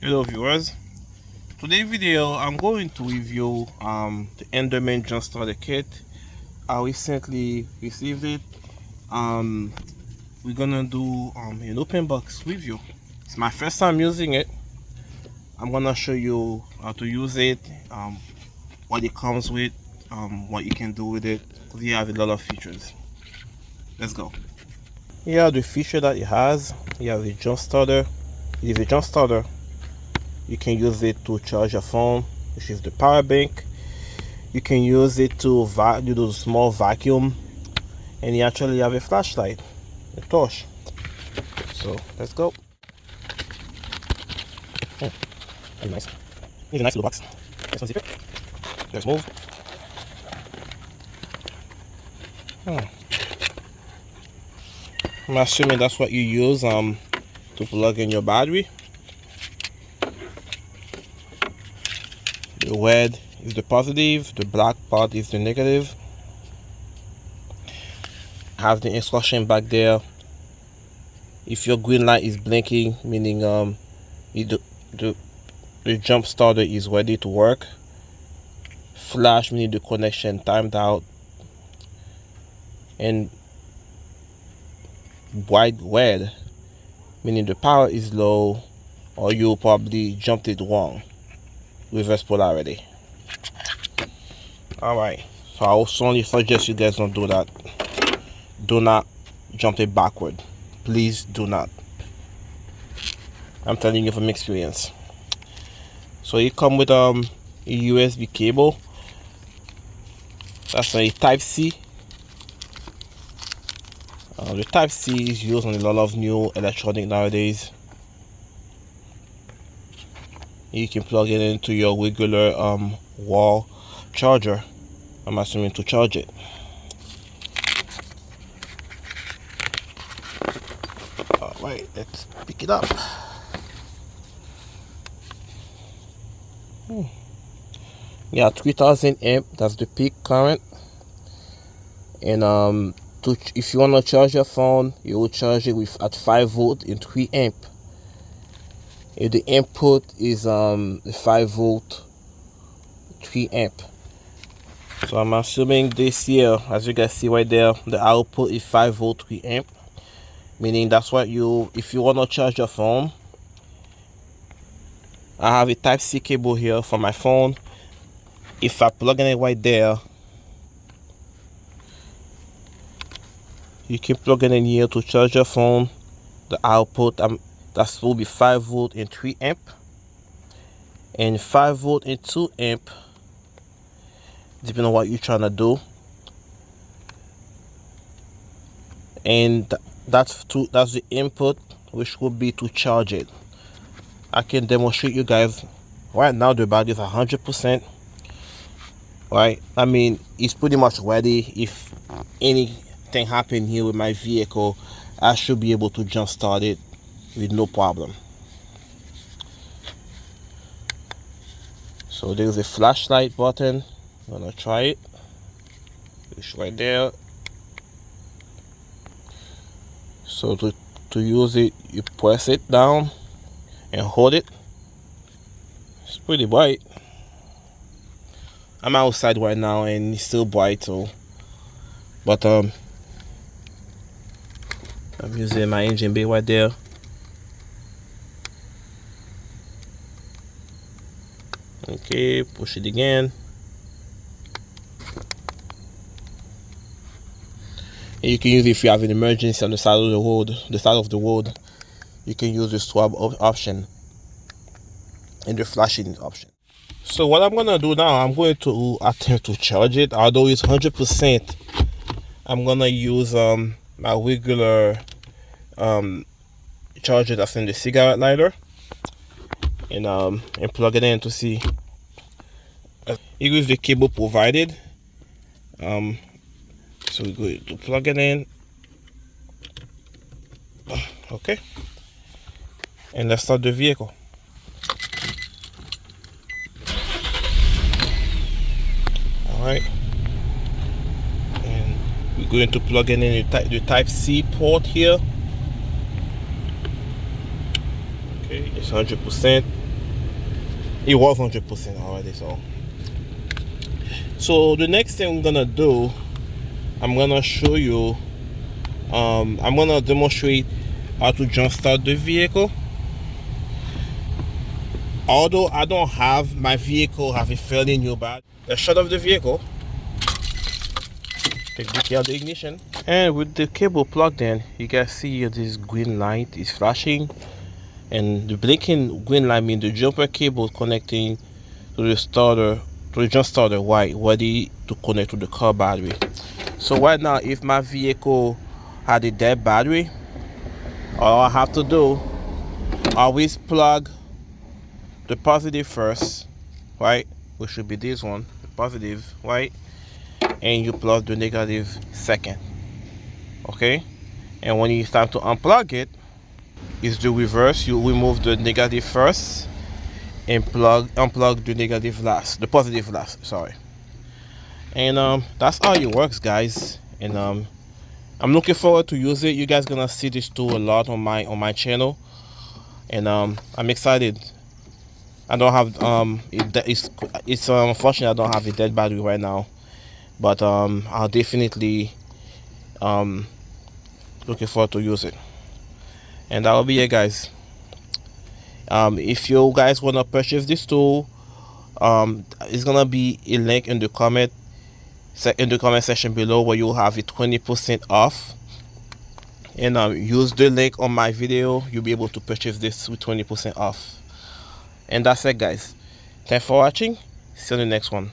Hello viewers, today's video I'm going to review the Andeman jump starter kit. I recently received it. We're gonna do an open box review. It's my first time using it. I'm gonna show you how to use it, what it comes with, what you can do with it, because you have a lot of features. Let's go. Here are the feature that it has. You have a jump starter. It is a jump starter. You can use it to charge your phone, which is the power bank. You can use it to do a small vacuum, and you actually have a flashlight, a torch. So let's go. Very nice. It's a nice little box. Let's unzip it. Let's move. I'm assuming that's what you use to plug in your battery. The red is the positive, the black part is the negative. Have the instruction back there. If your green light is blinking, meaning the jump starter is ready to work. Flash meaning the connection timed out. And bright red meaning the power is low, or you probably jumped it wrong. Reverse polarity. Alright, so I will strongly suggest you guys don't do that. Do not jump it backward. Please do not. I'm telling you from experience. So it comes with a USB cable. That's a type C. The type C is used on a lot of new electronic nowadays. You can plug it into your regular wall charger. I'm assuming to charge it. Alright, let's pick it up. Yeah, 3000 amp, that's the peak current. And if you want to charge your phone, you will charge it at 5 volt and 3 amp. If the input is the 5 volt 3 amp. So I'm assuming this here, as you guys see right there, the output is 5 volt 3 amp, meaning that's what if you want to charge your phone. I have a type C cable here for my phone. If I plug in it right there, you can plug it in here to charge your phone. The output that will be 5 volt and 3 amp, and 5 volt and 2 amp, depending on what you're trying to do. And that's the input, which will be to charge it. I can demonstrate you guys right now. The battery is 100%. Right, I mean, it's pretty much ready. If anything happen here with my vehicle, I should be able to jump start it with no problem. So there's a flashlight button. I'm gonna try it. It's right there. So to use it, you press it down and hold it. It's pretty bright. I'm outside right now and it's still bright, so but I'm using my engine bay right there. Okay, push it again. And you can use it if you have an emergency on the side of the road. You can use the swap option and the flashing option. So what I'm gonna do now, I'm going to attempt to charge it. Although it's 100%, I'm gonna use my regular charger that's in the cigarette lighter, and plug it in to see. Here is the cable provided. So we're going to plug it in. Okay, and let's start the vehicle. Alright, and we're going to plug in the type C port here. Okay, it's 100%. It was 100% already. So the next thing I'm gonna do, I'm gonna show you. I'm gonna demonstrate how to jump start the vehicle. Although I don't have my vehicle have a fairly new battery. Let's shut off the vehicle. Take the key out of the ignition. And with the cable plugged in, you guys see this green light is flashing. And the blinking green light means the jumper cable connecting to the starter, to the jump starter white, ready to connect to the car battery. So right now, if my vehicle had a dead battery, all I have to do, always plug the positive first, right? Which should be this one, the positive, right? And you plug the negative second, okay? And when it's time to unplug it, it's the reverse. You remove the negative first and unplug the negative last, the positive last, sorry. And that's how it works, guys. And I'm looking forward to use it. You guys gonna see this tool a lot on my channel, and I'm excited. I don't have it's unfortunate I don't have a dead battery right now, but I'll definitely looking forward to use it. And that will be it, guys. If you guys want to purchase this tool, it's gonna be a link in the comment section below where you'll have it 20% off. And use the link on my video, you'll be able to purchase this with 20% off. And that's it, guys. Thanks for watching. See you in the next one.